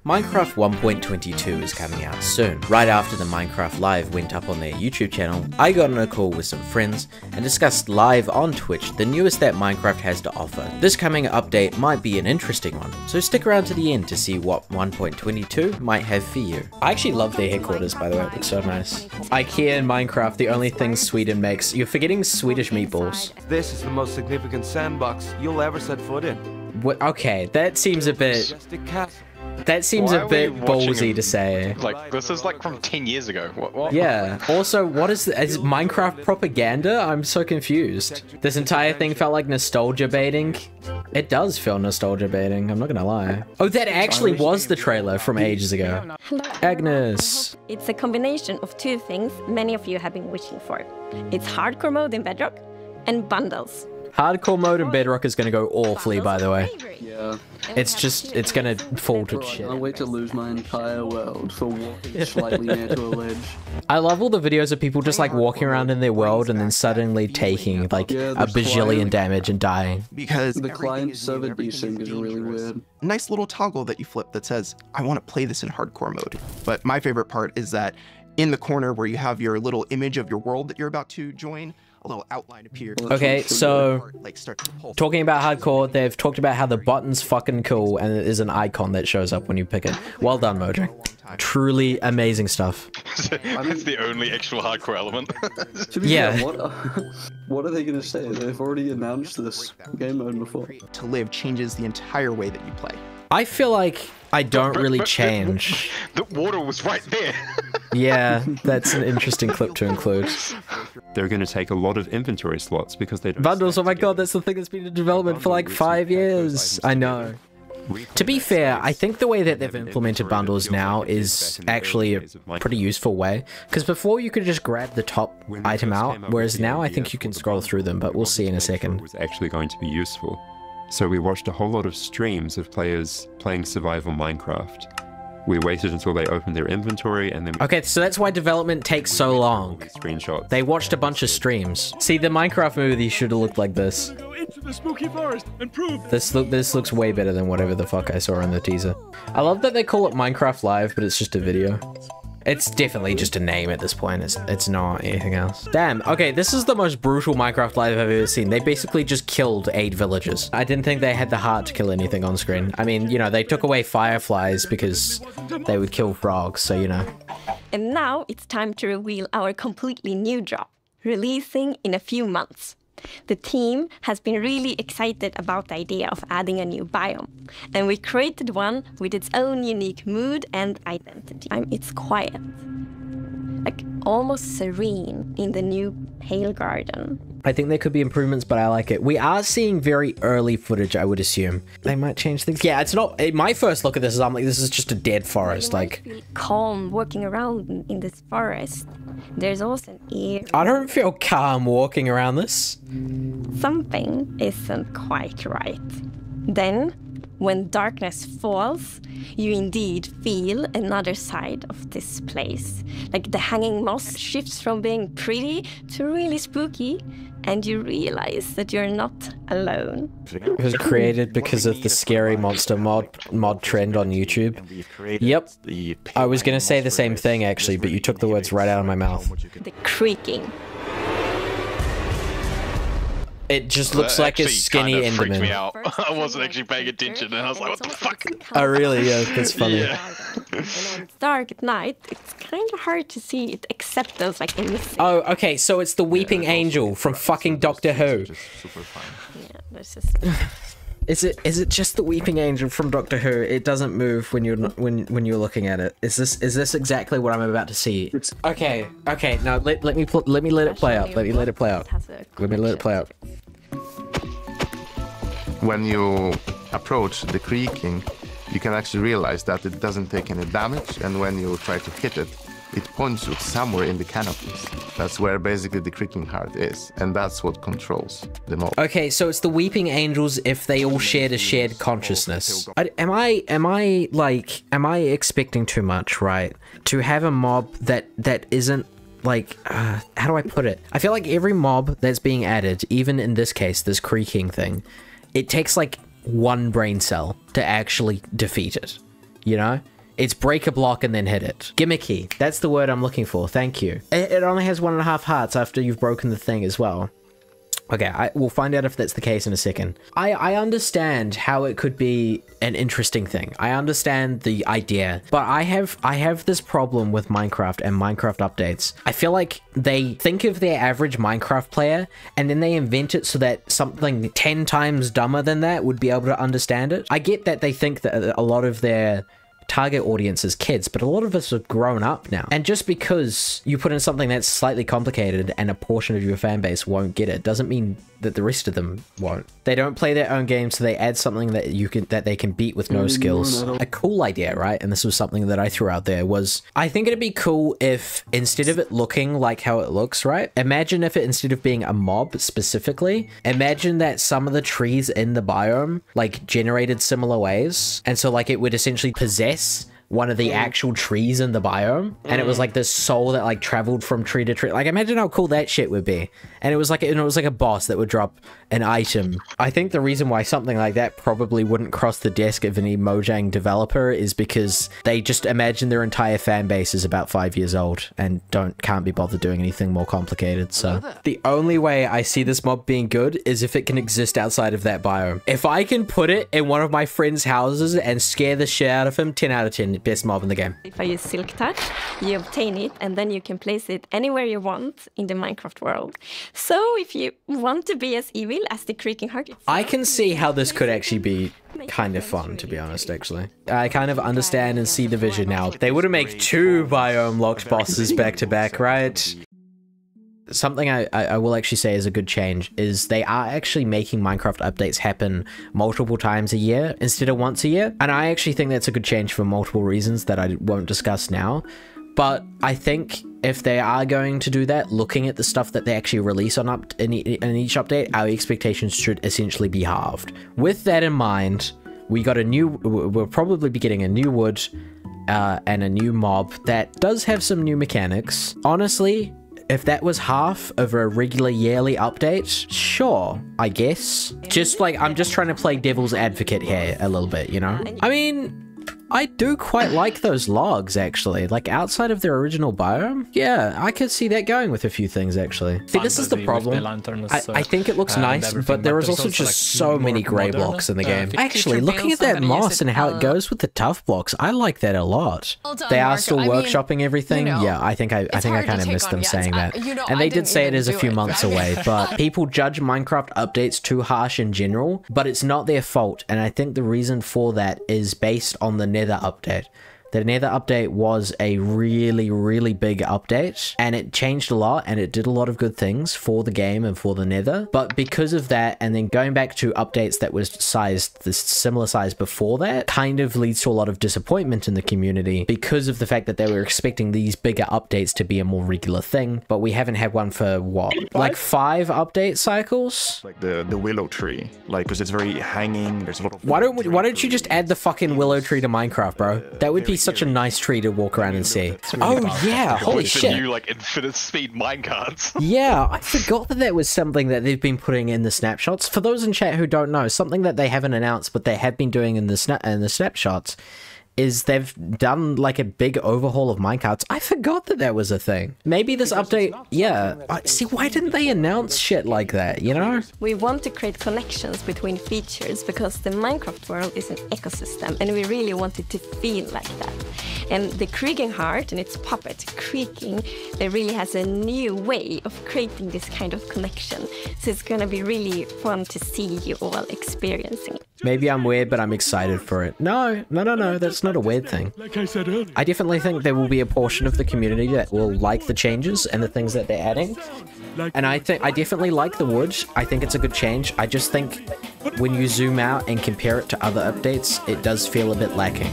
Minecraft 1.22 is coming out soon. Right after the Minecraft Live went up on their YouTube channel, I got on a call with some friends and discussed live on Twitch the newest that Minecraft has to offer. This coming update might be an interesting one, so stick around to the end to see what 1.22 might have for you. I actually love their headquarters, by the way, it looks so nice. IKEA in Minecraft, the only thing Sweden makes. You're forgetting Swedish meatballs. This is the most significant sandbox you'll ever set foot in. What? Okay, that seems a bit... That seems a bit ballsy to say. Like, this is like from 10 years ago. What? Yeah. Also, what is Minecraft propaganda? I'm so confused. This entire thing felt like nostalgia baiting. It does feel nostalgia baiting, I'm not gonna lie. Oh, that actually was the trailer from ages ago. Hello. Agnes. It's a combination of two things many of you have been wishing for. It's hardcore mode in Bedrock and bundles. Hardcore mode in Bedrock is gonna go awfully, by the way. Yeah. It's gonna fall to shit. I'll wait to lose my entire world for walking slightly near to a ledge. I love all the videos of people just like walking around in their world and then suddenly taking like a bajillion damage and dying. Because the client server desync is really weird. Nice little toggle that you flip that says, I want to play this in hardcore mode. But my favorite part is that in the corner where you have your little image of your world that you're about to join, a little outline appears. Okay, so talking about hardcore, they've talked about how the button's fucking cool and it is an icon that shows up when you pick it. Well done, Mojo. Truly amazing stuff. That's the only actual hardcore element. Yeah. Fair, what are they gonna say? They've already announced this game mode before. To live changes the entire way that you play. I feel like I don't really change. The water was right there. Yeah, that's an interesting clip to include. They're going to take a lot of inventory slots because they don't... Bundles, oh my god, that's the thing that's been in development for like 5 years. I know. To be fair, I think the way that they've implemented bundles now is actually a pretty useful way. Because before you could just grab the top item out, whereas now I think you can scroll through them, but we'll see in a second. ...was actually going to be useful. So we watched a whole lot of streams of players playing survival Minecraft. We waited until they opened their inventory and then... Okay, so that's why development takes so long. Screenshots. They watched a bunch of streams. See, the Minecraft movie should have looked like this. Go into the spooky forest and prove This looks way better than whatever the fuck I saw in the teaser. I love that they call it Minecraft Live, but it's just a video. It's definitely just a name at this point. It's not anything else. Damn. Okay, this is the most brutal Minecraft Live I've ever seen. They basically just killed 8 villagers. I didn't think they had the heart to kill anything on screen. I mean, you know, they took away fireflies because they would kill frogs, so you know. And now it's time to reveal our completely new drop, releasing in a few months. The team has been really excited about the idea of adding a new biome, and we created one with its own unique mood and identity. It's quiet, like almost serene in the new Pale Garden. I think there could be improvements, but I like it. We are seeing very early footage, I would assume. They might change things. Yeah, it's not... My first look at this is, I'm like, this is just a dead forest, like... Feel calm walking around in this forest. There's also an ear. I don't feel calm walking around this. Something isn't quite right. Then, when darkness falls, you indeed feel another side of this place. Like the hanging moss shifts from being pretty to really spooky, and you realize that you're not alone. It was created because of the scary monster mod trend on YouTube. Yep. I was gonna say the same thing actually, but you took the words right out of my mouth. The Creaking. It just looks like a skinny kind of freaked me Enderman. out. I wasn't actually paying attention and I was like, what the fuck? Oh really? Yeah, that's funny. Yeah. And when it's dark at night, it's kind of hard to see it except those like missing. Oh, okay, so it's the Weeping Angel from fucking Doctor Who. Yeah, there's just... Is it just the Weeping Angel from Doctor Who? It doesn't move when you're when you're looking at it. Is this exactly what I'm about to see? Okay. Now let me let it play out. Let me let it play out. Let me let it play out. When you approach the creaking, you can actually realize that it doesn't take any damage, and when you try to hit it, it points you somewhere in the canopies. That's where basically the creaking heart is, and that's what controls the mob. Okay, so it's the Weeping Angels if they all shared a shared consciousness. Am I expecting too much, right? To have a mob that isn't like, how do I put it? I feel like every mob that's being added, even in this case, this creaking thing, it takes like one brain cell to actually defeat it, you know? It's break a block and then hit it. Gimmicky. That's the word I'm looking for. Thank you. It only has 1.5 hearts after you've broken the thing as well. Okay, we'll find out if that's the case in a second. I understand how it could be an interesting thing. I understand the idea, but I have this problem with Minecraft and Minecraft updates. I feel like they think of their average Minecraft player and then they invent it so that something 10 times dumber than that would be able to understand it. I get that they think that a lot of their target audience is kids, but a lot of us have grown up now. And just because you put in something that's slightly complicated and a portion of your fan base won't get it, doesn't mean that the rest of them won't. They don't play their own game, so they add something that they can beat with no skills. A cool idea, right? And this was something that I threw out there was, I think it'd be cool if instead of it looking like how it looks, right? Imagine if it, instead of being a mob specifically, imagine that some of the trees in the biome like generated similar ways. And so like it would essentially possess one of the actual trees in the biome, and it was like this soul that like traveled from tree to tree. Like imagine how cool that shit would be. And it was like a boss that would drop an item. I think the reason why something like that probably wouldn't cross the desk of any Mojang developer is because they just imagine their entire fan base is about 5 years old and can't be bothered doing anything more complicated. So the only way I see this mob being good is if it can exist outside of that biome. If I can put it in one of my friends' houses and scare the shit out of him, 10 out of 10, best mob in the game. If I use Silk Touch, you obtain it and then you can place it anywhere you want in the Minecraft world. So if you want to be as evil as the Creaking Heart itself, I can see how this could actually be kind of fun, to be honest, actually. I kind of understand and see the vision now. They wouldn't make 2 biome locked bosses back to back, right? Something I will actually say is a good change is they are actually making Minecraft updates happen multiple times a year instead of once a year. And I actually think that's a good change for multiple reasons that I won't discuss now. But I think if they are going to do that, looking at the stuff that they actually release in each update, our expectations should essentially be halved. With that in mind, we'll probably be getting a new wood and a new mob that does have some new mechanics. Honestly, if that was half of a regular yearly update, sure, I guess. Just like, I'm just trying to play devil's advocate here a little bit, you know? I mean, I do quite like those logs, actually. Like, outside of their original biome, yeah, I could see that going with a few things, actually. See, this is the problem. I think it looks nice, but there is also just so many grey blocks in the game. Actually, looking at that moss and how it goes with the tough blocks, I like that a lot. They are still workshopping everything. Yeah, I think I kind of missed them saying that. And they did say it is a few months away, but people judge Minecraft updates too harsh in general, but it's not their fault. And I think the reason for that is based on the Nether update. The Nether update was a really, really big update, and it changed a lot, and it did a lot of good things for the game and for the Nether. But because of that, and then going back to updates that was sized this similar size before that, kind of leads to a lot of disappointment in the community because of the fact that they were expecting these bigger updates to be a more regular thing, but we haven't had one for what, like 5 update cycles? Like the willow tree, like, because it's very hanging. There's a lot of. Why don't you just add the fucking willow tree to Minecraft, bro? That would be such a nice tree to walk around and see. Oh yeah, holy shit. The new like infinite speed minecarts. Yeah, I forgot that was something that they've been putting in the snapshots. For those in chat who don't know, something that they haven't announced but they have been doing in the snapshots is they've done like a big overhaul of minecarts. I forgot that was a thing. Maybe this update, yeah. See, why didn't they announce shit like that, you know? We want to create connections between features because the Minecraft world is an ecosystem and we really want it to feel like that. And the Creaking Heart and its puppet, Creaking, it really has a new way of creating this kind of connection. So it's gonna be really fun to see you all experiencing it. Maybe I'm weird, but I'm excited for it. No, that's not a weird thing. Like I said earlier. I definitely think there will be a portion of the community that will like the changes and the things that they're adding. And I definitely like the wood. I think it's a good change. I just think when you zoom out and compare it to other updates, it does feel a bit lacking.